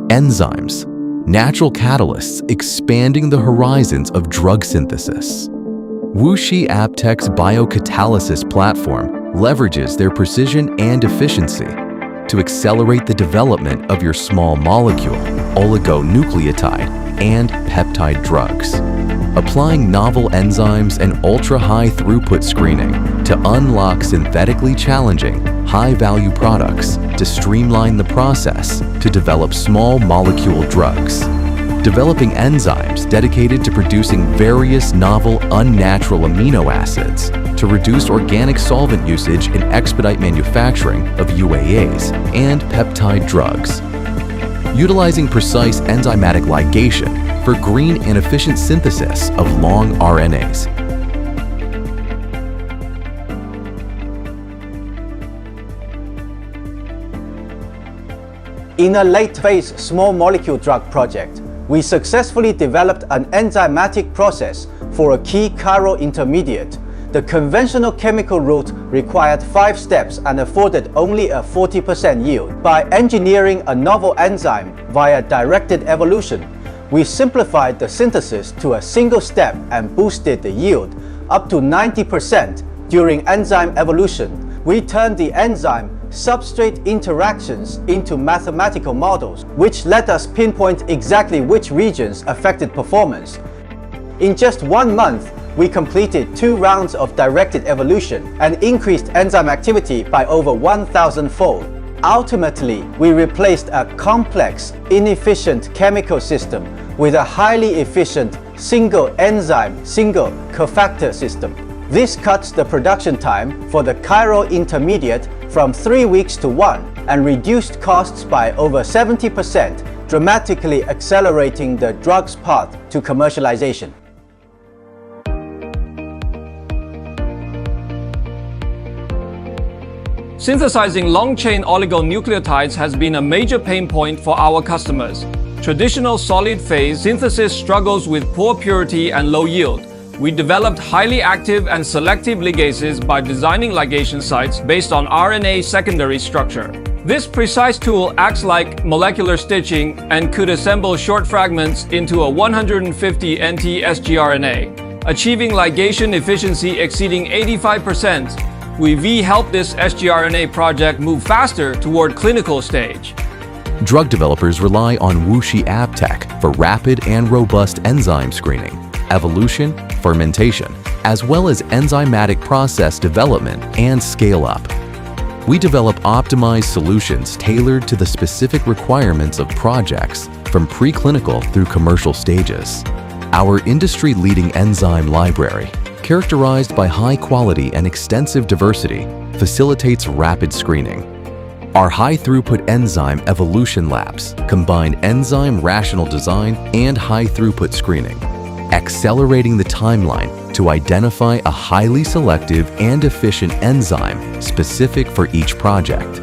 Enzymes, natural catalysts expanding the horizons of drug synthesis. WuXi AppTec's Biocatalysis platform leverages their precision and efficiency to accelerate the development of your small molecule, oligonucleotide, and peptide drugs, applying novel enzymes and ultra-high throughput screening to unlock synthetically challenging, high-value products to streamline the process to develop small molecule drugs. Developing enzymes dedicated to producing various novel unnatural amino acids to reduce organic solvent usage and expedite manufacturing of UAAs and peptide drugs. Utilizing precise enzymatic ligation for green and efficient synthesis of long RNAs. In a late-phase small molecule drug project, we successfully developed an enzymatic process for a key chiral intermediate. The conventional chemical route required 5 steps and afforded only a 40% yield. By engineering a novel enzyme via directed evolution, we simplified the synthesis to a single step and boosted the yield up to 90% during enzyme evolution. We turned the enzyme substrate interactions into mathematical models, which let us pinpoint exactly which regions affected performance. In just 1 month, we completed 2 rounds of directed evolution and increased enzyme activity by over 1,000-fold. Ultimately, we replaced a complex, inefficient chemical system with a highly efficient single enzyme, single cofactor system. This cuts the production time for the chiral intermediate from 3 weeks to 1 and reduced costs by over 70%, dramatically accelerating the drug's path to commercialization. Synthesizing long-chain oligonucleotides has been a major pain point for our customers. Traditional solid-phase synthesis struggles with poor purity and low yield. We developed highly active and selective ligases by designing ligation sites based on RNA secondary structure. This precise tool acts like molecular stitching and could assemble short fragments into a 150 NT sgRNA, achieving ligation efficiency exceeding 85%. We helped this sgRNA project move faster toward clinical stage. Drug developers rely on WuXi AppTec for rapid and robust enzyme screening, evolution, fermentation, as well as enzymatic process development and scale-up. We develop optimized solutions tailored to the specific requirements of projects from preclinical through commercial stages. Our industry-leading enzyme library, characterized by high quality and extensive diversity, facilitates rapid screening. Our high-throughput enzyme evolution labs combine enzyme rational design and high-throughput screening, accelerating the timeline to identify a highly selective and efficient enzyme specific for each project.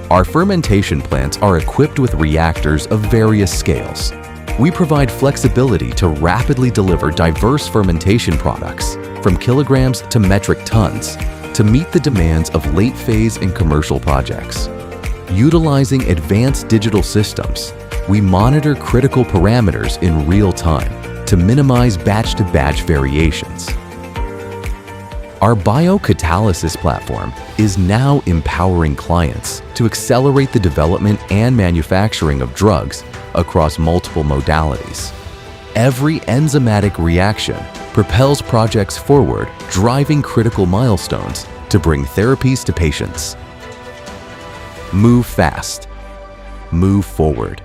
Our fermentation plants are equipped with reactors of various scales. We provide flexibility to rapidly deliver diverse fermentation products, from kilograms to metric tons, to meet the demands of late-phase and commercial projects. Utilizing advanced digital systems, we monitor critical parameters in real time to minimize batch-to-batch variations. Our Biocatalysis platform is now empowering clients to accelerate the development and manufacturing of drugs across multiple modalities. Every enzymatic reaction propels projects forward, driving critical milestones to bring therapies to patients. Move fast. Move forward.